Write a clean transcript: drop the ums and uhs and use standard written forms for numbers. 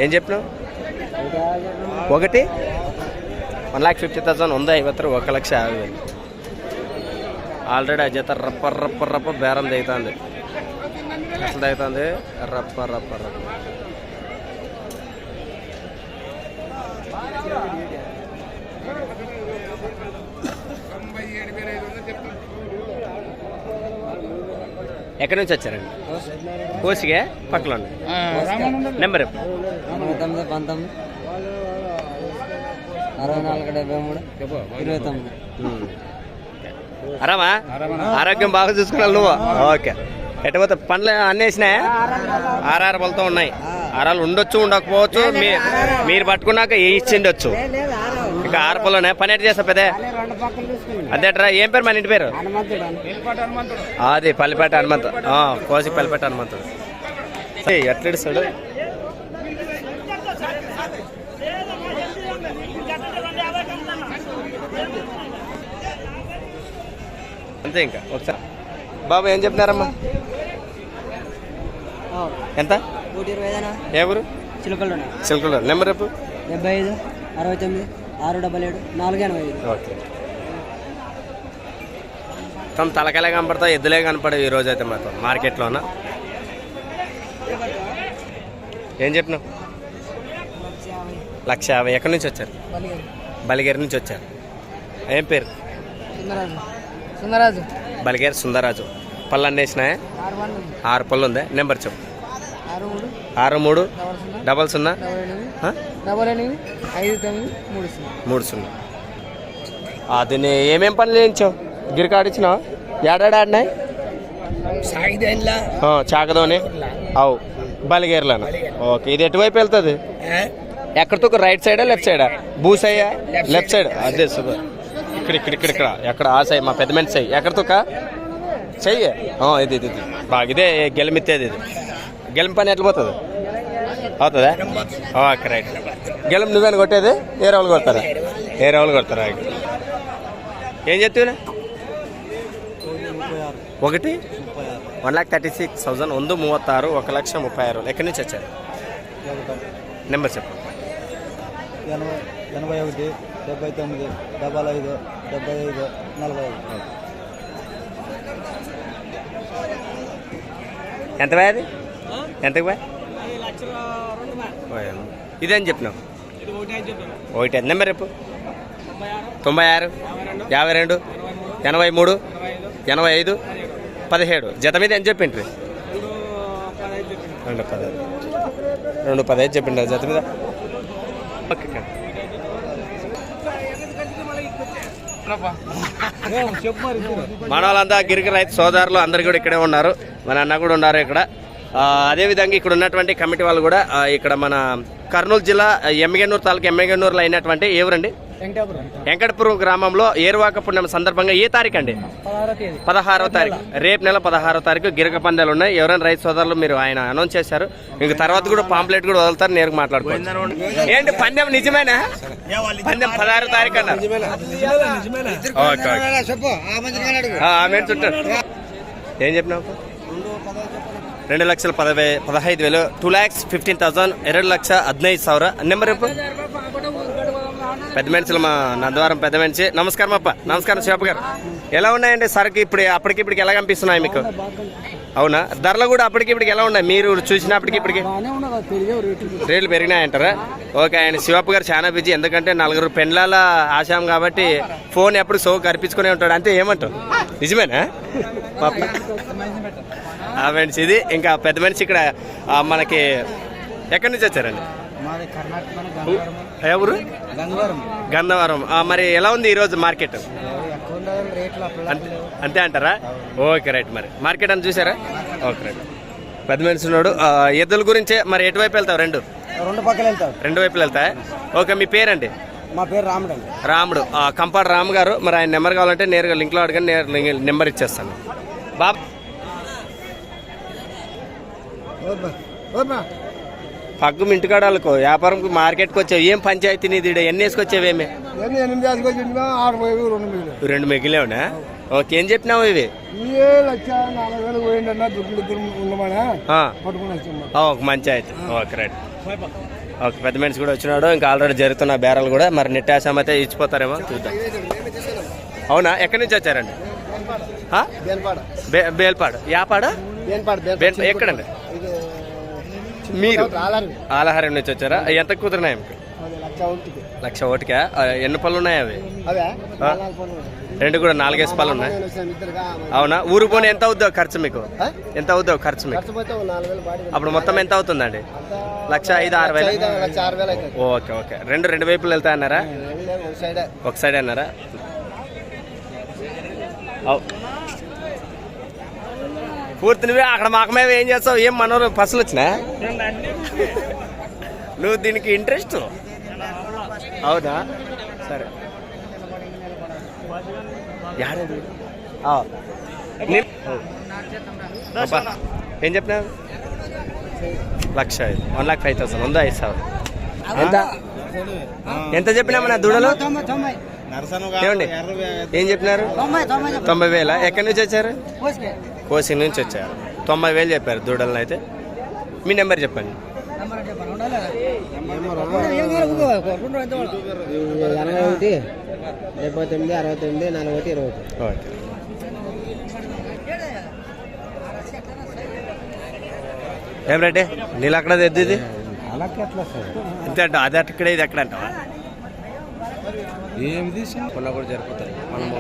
ఏం చెప్పినావు? ఒకటి 1,50,000 ఉందా? 50 1,50,000 ఆల్రెడీ ఆ జత రప్ప బేరం దిగుతుంది. అసలు దిగుతుంది రప్ప. ఎక్కడి నుంచి వచ్చారండి? కోసిగా పక్కన నెంబర్ 19 అరామా? ఆరోగ్యం బాగా చూసుకున్నావు నువ్వు? ఓకే. ఎట్టపోతే పండ్లు అన్నీ వేసినాయా? ఆర్ఆర్ పళ్ళతో ఉన్నాయి. ఆరాలు ఉండొచ్చు ఉండకపోవచ్చు, మీరు పట్టుకున్నాక ఇచ్చిండొచ్చు. ఇంకా 6 పళ్ళునే పని ఎట్టు చేస్తా పెద్ద అదేట్రా? ఏం పేరు మన ఇంటి పేరు? అది పల్లిపేట హనుమంతు. కోసి పల్లిపేట హనుమంతుడు. ఎట్లడిస్తాడు? అంతే. ఇంకా ఒకసారి బాబు ఏం చెప్తున్నారమ్మా? ఎంత? ఏ ఊరు? చిలకలు. నెంబర్ రేపు 75 69 677 485. ఓకే. తమ తలకాయలే కనపడతావు, ఎద్దులే కనపడవు ఈ రోజు అయితే మాత్రం మార్కెట్లోనా. ఏం చెప్పినావు? 1,50,000. ఎక్కడి నుంచి వచ్చారు? బలిగేరి నుంచి వచ్చారు. ఏం పేరు? బలిగేరి సుందరరాజు. పళ్ళు అన్నీ వేసినాయా? 6 పళ్ళు ఉందా? నెంబర్ చెప్పు. 63 00 30. అది ఏమేం పనులు చేయించావు? గిరికాడిచ్చినావు? ఏడాడినాయి? చాకదోని అవు బలిగేర్లను. ఓకే. ఇది ఎటువైపు వెళ్తుంది? ఎక్కడితో? రైట్ సైడా లెఫ్ట్ సైడా? బూసయ్యా? Left side. అదే సూపర్. ఇక్కడ ఎక్కడ? ఆ సై మా పెద్ద మనిషి సై ఎక్కడితో చెయ్యి. ఇది బాగా ఇదే గెలమిత్తేది. ఇది గెలం పని ఎట్లా పోతుంది? అవుతుందా? Okay right. గెలం నువ్వేనా కొట్టేది? ఏ రావులు కొడతారా? ఏం చెప్తున్నా? ఒకటి 1,36,000 36 1,36,000. ఎక్కడి నుంచి వచ్చారు? నెంబర్ చెప్పు. 81 79 55 75 45. ఎంత బాయ్? ఎంతకు బాయ్? ఇదేం చెప్పినావు? 1. నెంబర్ రేపు 96 52 83 85 17. జత మీద ఎంత చెప్పిండ్రి? 2,15 చెప్పిండ్రు జత మీద. ఓకే. మన వాళ్ళంతా గిరికి రైతు సోదరులు అందరు కూడా ఇక్కడే ఉన్నారు. మన అన్న కూడా ఉన్నారు ఇక్కడ. అదేవిధంగా ఇక్కడ ఉన్నటువంటి కమిటీ వాళ్ళు కూడా ఇక్కడ మన కర్నూలు జిల్లా ఎమ్మిగనూరు తాలూకా ఎమ్మిగనూరులో అయినటువంటి ఎవరండి వెంకటపురం గ్రామంలో ఏరువాక పుణ్యం సందర్భంగా ఏ తారీఖు అండి? 16వ తారీఖు. రేపు నెల 16వ తారీఖు గిరక పందాలు ఉన్నాయి. ఎవరైనా రైతు సోదరులు మీరు ఆయన అనౌన్స్ చేశారు. ఇంక తర్వాత కూడా పాంప్లెట్ కూడా వదులుతారు. నేరుగా మాట్లాడుకోవచ్చు. ఏంటి పందెం నిజమేనా? పందెం 16వ తారీఖు అన్నారు. ఆమె చుట్టాడు. ఏం చెప్పినావు? 2,15,000 2,15,000 2,15,000. నెంబర్ రేపు పెద్ద మనుషులు మా నందవరం పెద్ద మనిషి. నమస్కారం అప్ప. నమస్కారం శివప్ప గారు. ఎలా ఉన్నాయండి సరుకు ఇప్పుడు అప్పటికిప్పటికి ఎలా కనిపిస్తున్నాయి మీకు? అవునా? ధరలు కూడా అప్పటికిప్పటికి ఎలా ఉన్నాయి మీరు చూసినప్పటికి ఇప్పటికి? రేట్లు పెరిగినాయంటారా? ఓకే. ఆయన శివప్ప గారు చాలా బిజీ. ఎందుకంటే 4 పెండ్లాల ఆశాం కాబట్టి ఫోన్ ఎప్పుడు సో కనిపించుకునే ఉంటాడు. అంతే. ఏమంటావు? నిజమేనా? మనిషి ఇది. ఇంకా పెద్ద మనిషి ఇక్కడ మనకి ఎక్కడి నుంచి వచ్చారండి? ఎవరు? గంధవరం. మరి ఎలా ఉంది ఈరోజు మార్కెట్? అంతే అంటారా? Okay right. మరి మార్కెట్ అని చూసారా? Okay right. పెద్ద మనిషి ఉన్నాడు. ఎద్దుల గురించే మరి ఎటువైపు వెళ్తావు? రెండు వైపులు వెళ్తాయి. ఓకే. మీ పేరండి? మా పేరు రాముడు. రాముడు. కంపాడు రాము గారు. మరి ఆయన నెంబర్ కావాలంటే నేరుగా లింక్లో అడగండి. నెంబర్ ఇచ్చేస్తాను. బాబు పగ్గు ఇంటికాడలకు వ్యాపారంకి మార్కెట్కి వచ్చావు. ఏం పంచాయతీ నీది? ఎన్ని వేసుకొచ్చావేమి? 2 మిగిలేవునా? ఓకే, ఏం చెప్పినావు ఇవి? ఏ 1,40,000 పోయిందన్న దుడ్లు ఉండమనా ఆ. పట్టుకుని వచ్చాము. ఒక మంచి అయితే ఓకే రైట్. ఓకే, పెద్ద మనిషి కూడా వచ్చినాడు. ఇంకా ఆల్రెడీ జరుగుతున్న బేరాలు కూడా మరి నెట్టాసాం అయితే ఇచ్చిపోతారేమో చూద్దాం. అవునా, ఎక్కడి నుంచి వచ్చారండి? ఆ? బేల్పాడు. యాపాడు ఎక్కడండి? మీరు ఆలహారం నుంచి వచ్చారా? ఎంత కుదిరినాయి మీకు? 1,00,000 ఒకటికా? ఎన్ని పళ్ళు ఉన్నాయి అవి? రెండు కూడా 4-5 పళ్ళు ఉన్నాయి. అవునా, ఊరు పోనీ ఎంత అవుద్దో ఖర్చు మీకు? ఎంత అవుద్దో ఖర్చు మీకు? అప్పుడు మొత్తం ఎంత అవుతుందండి? 1,05,000-6,000. ఓకే ఓకే, రెండు వైపులు వెళ్తా అన్నారా? ఒక సైడ్ అన్నారా? పూర్తి నువ్వే అక్కడ మాకమేవి ఏం చేస్తావు? ఏం మనోరు పసులు వచ్చినా? నువ్వు దీనికి ఇంట్రెస్ట్? అవునా, సరే. ఏం చెప్పినా? 1,05,000. 1,05,000 ఉందా? 5,000 ఎంత? ఎంత చెప్పినామన్నా దూడలు? ఏమండి ఏం చెప్పినారు? 90,000. ఎక్కడి నుంచి వచ్చారు? కోసి నుంచి వచ్చారు. 90,000 చెప్పారు దూడలను. అయితే మీ నెంబర్ చెప్పండి. 81-79-69-41-21. ఓకే. ఏం రేటే నీళ్ళు అక్కడ తెద్ది? ఇంత అంట అది అక్కడ ఇది ఎక్కడ అంటావా? ఏమి తీసుకున్నా కూడా జరుగుతుంది మనము.